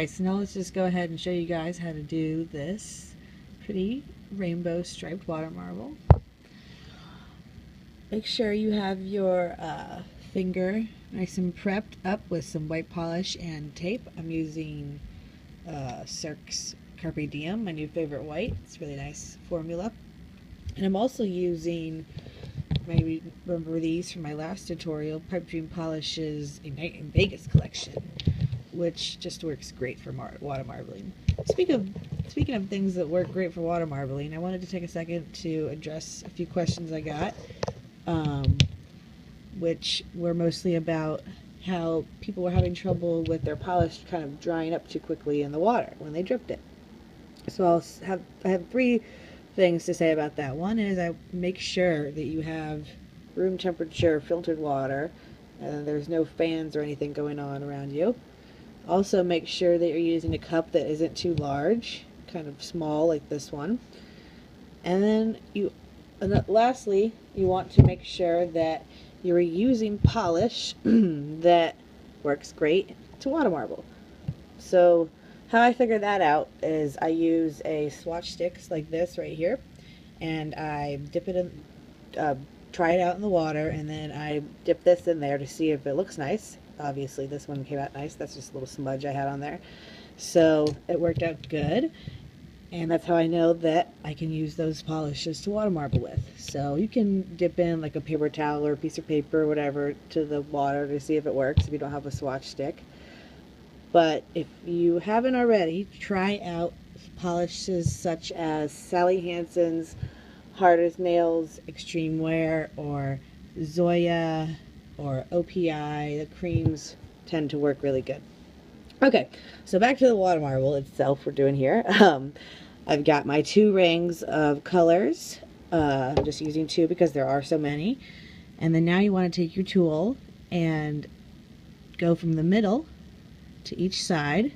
Alright, so now let's just go ahead and show you guys how to do this pretty rainbow striped water marble. Make sure you have your finger nice and prepped up with some white polish and tape. I'm using Cirque's Carpe Diem, my new favorite white. It's a really nice formula. And I'm also using, maybe remember these from my last tutorial, Pipe Dream Polish's Ignite in Vegas collection, which just works great for water marbling. Speaking of things that work great for water marbling, I wanted to take a second to address a few questions I got, which were mostly about how people were having trouble with their polish kind of drying up too quickly in the water when they dripped it. So I have three things to say about that. One is I make sure that you have room temperature filtered water and there's no fans or anything going on around you. Also make sure that you're using a cup that isn't too large, kind of small like this one. And then lastly, you want to make sure that you're using polish that works great to water marble. So how I figure that out is I use a swatch sticks like this right here, and I dip it in, try it out in the water, and then I dip this in there to see if it looks nice. Obviously this one came out nice, that's just a little smudge I had on there. So it worked out good, and that's how I know that I can use those polishes to water marble with. So you can dip in like a paper towel or a piece of paper or whatever to the water to see if it works if you don't have a swatch stick. But if you haven't already, try out polishes such as Sally Hansen's Hard as Nails Extreme Wear or Zoya or OPI. The creams tend to work really good. Okay, so back to the water marble itself we're doing here. I've got my 2 rings of colors. I'm just using 2 because there are so many. And then now you want to take your tool and go from the middle to each side,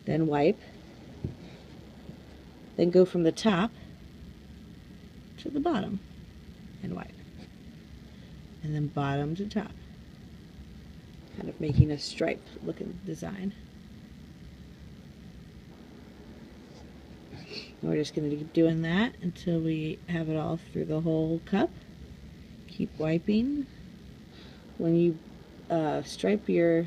then wipe, then go from the top to the bottom and wipe, and then bottom to top, kind of making a stripe looking design. And we're just going to keep doing that until we have it all through the whole cup. Keep wiping. When you stripe your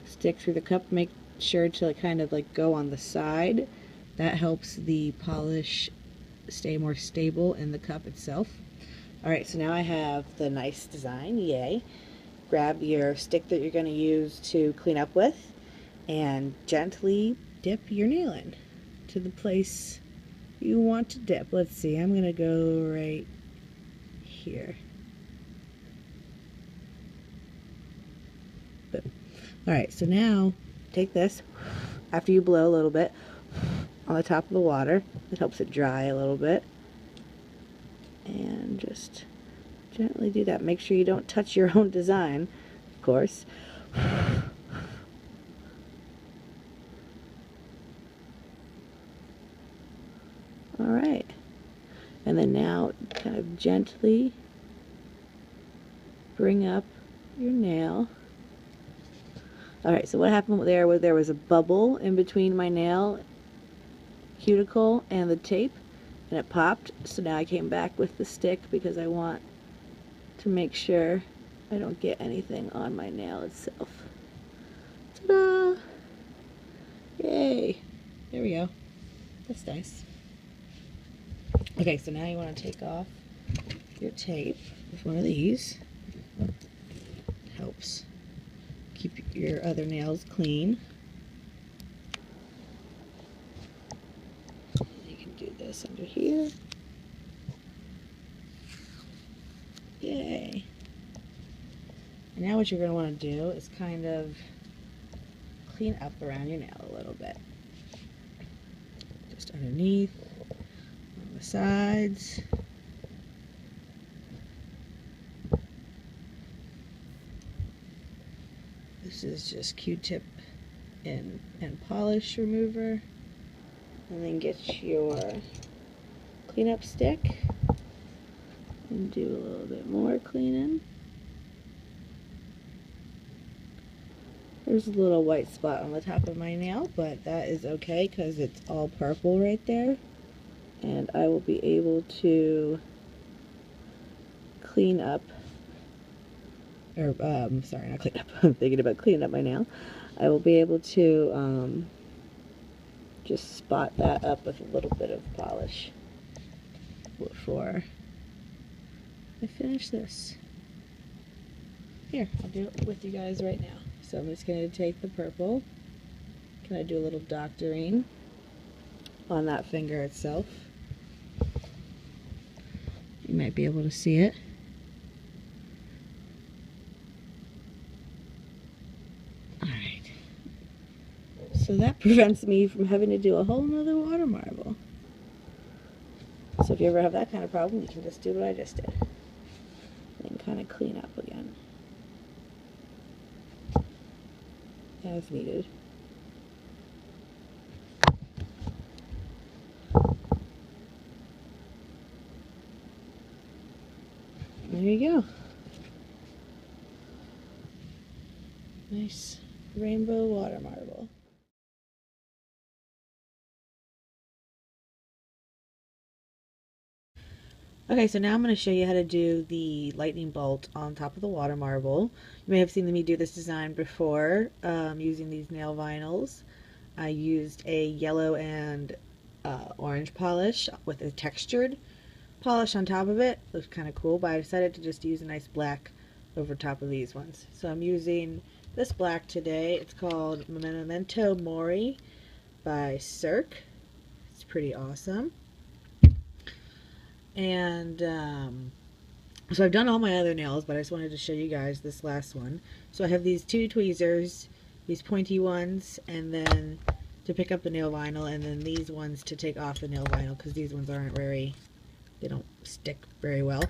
stick through the cup, make sure to kind of like go on the side. That helps the polish stay more stable in the cup itself. Alright, so now I have the nice design, yay. Grab your stick that you're going to use to clean up with and gently dip your nail in to the place you want to dip. Let's see, I'm going to go right here. Alright, so now take this, after you blow a little bit on the top of the water, it helps it dry a little bit, and just gently do that. Make sure you don't touch your own design, of course. Alright, and then now kind of gently bring up your nail. Alright, so what happened there was there was a bubble in between my nail cuticle and the tape, and it popped. So now I came back with the stick because I want to make sure I don't get anything on my nail itself. Ta-da! Yay! There we go. That's nice. Okay, so now you want to take off your tape with one of these. Helps keep your other nails clean. You can do this under here. Yay! And now what you're going to want to do is kind of clean up around your nail a little bit. Just underneath, on the sides. This is just Q-tip and polish remover. And then get your cleanup stick and do a little bit more cleaning. There's a little white spot on the top of my nail, but that is okay because it's all purple right there. And I will be able to clean up, or sorry, not clean up, I'm thinking about cleaning up my nail. I will be able to just spot that up with a little bit of polish before I finish this. Here, I'll do it with you guys right now. So I'm just going to take the purple, kind of do a little doctoring on that finger itself. You might be able to see it. Alright. So that prevents me from having to do a whole nother water marble. So if you ever have that kind of problem, you can just do what I just did. And kind of clean up again. As needed. There you go. Nice rainbow water marble. Okay, so now I'm going to show you how to do the lightning bolt on top of the water marble. You may have seen me do this design before using these nail vinyls. I used a yellow and orange polish with a textured polish on top of it. Looks kind of cool, but I decided to just use a nice black over top of these ones. So I'm using this black today. It's called Memento Mori by Cirque. It's pretty awesome. And so I've done all my other nails, but I just wanted to show you guys this last one. So I have these two tweezers, these pointy ones, and then to pick up the nail vinyl, and then these ones to take off the nail vinyl, because these ones aren't very, they don't stick very well.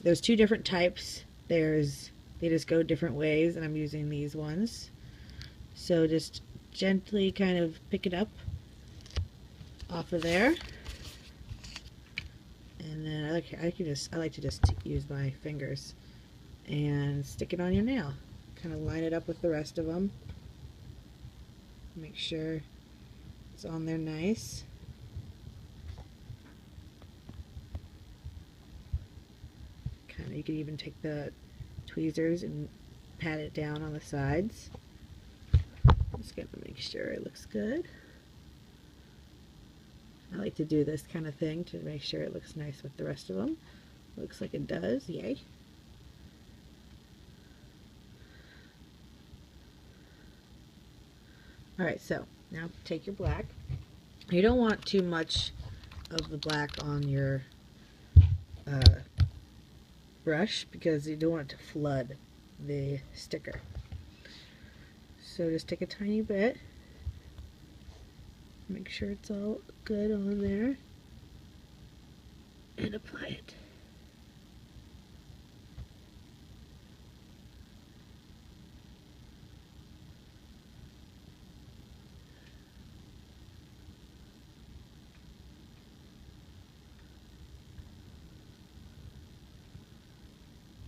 There's two different types. They just go different ways, and I'm using these ones. So just gently kind of pick it up off of there. And then I like to just use my fingers and stick it on your nail. Kind of line it up with the rest of them. Make sure it's on there nice. Kind of, you could even take the tweezers and pat it down on the sides. Just gonna make sure it looks good. I like to do this kind of thing to make sure it looks nice with the rest of them. Looks like it does, yay. Alright, so now take your black. You don't want too much of the black on your brush because you don't want it to flood the sticker. So just take a tiny bit. Make sure it's all good on there and apply it.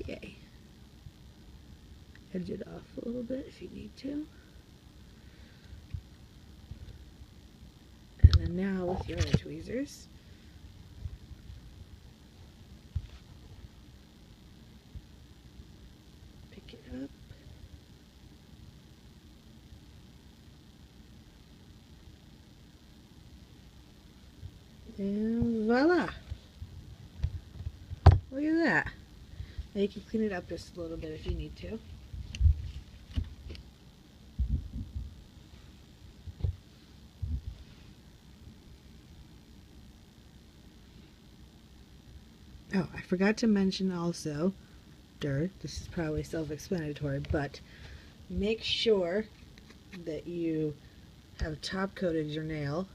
Yay. Edge it off a little bit if you need to. And now with your other tweezers, pick it up. And voila! Look at that. Now you can clean it up just a little bit if you need to. Oh, I forgot to mention also, this is probably self-explanatory, but make sure that you have top coated your nail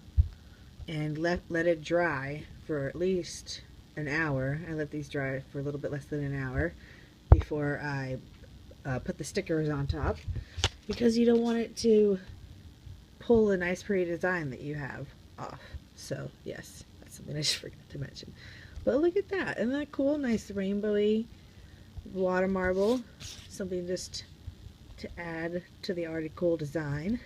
and let it dry for at least an hour. I let these dry for a little bit less than an hour before I put the stickers on top, because you don't want it to pull a nice pretty design that you have off. So yes, that's something I just forgot to mention. But look at that, isn't that cool? Nice rainbowy water marble. Something just to add to the article design.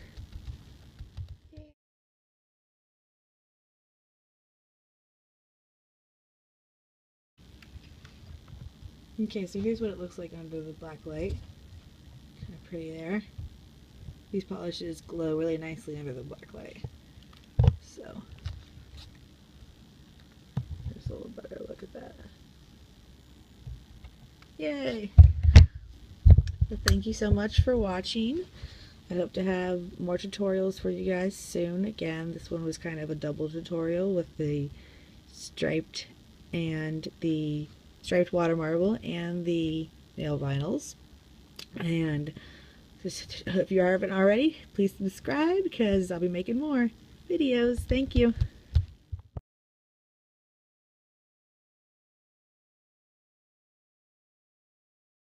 Okay, so here's what it looks like under the black light. Kind of pretty there. These polishes glow really nicely under the black light. So, there's a little better look at that. Yay! Well, thank you so much for watching. I hope to have more tutorials for you guys soon. Again, this one was kind of a double tutorial with the striped water marble and the nail vinyls. And if you haven't already, please subscribe because I'll be making more videos. Thank you.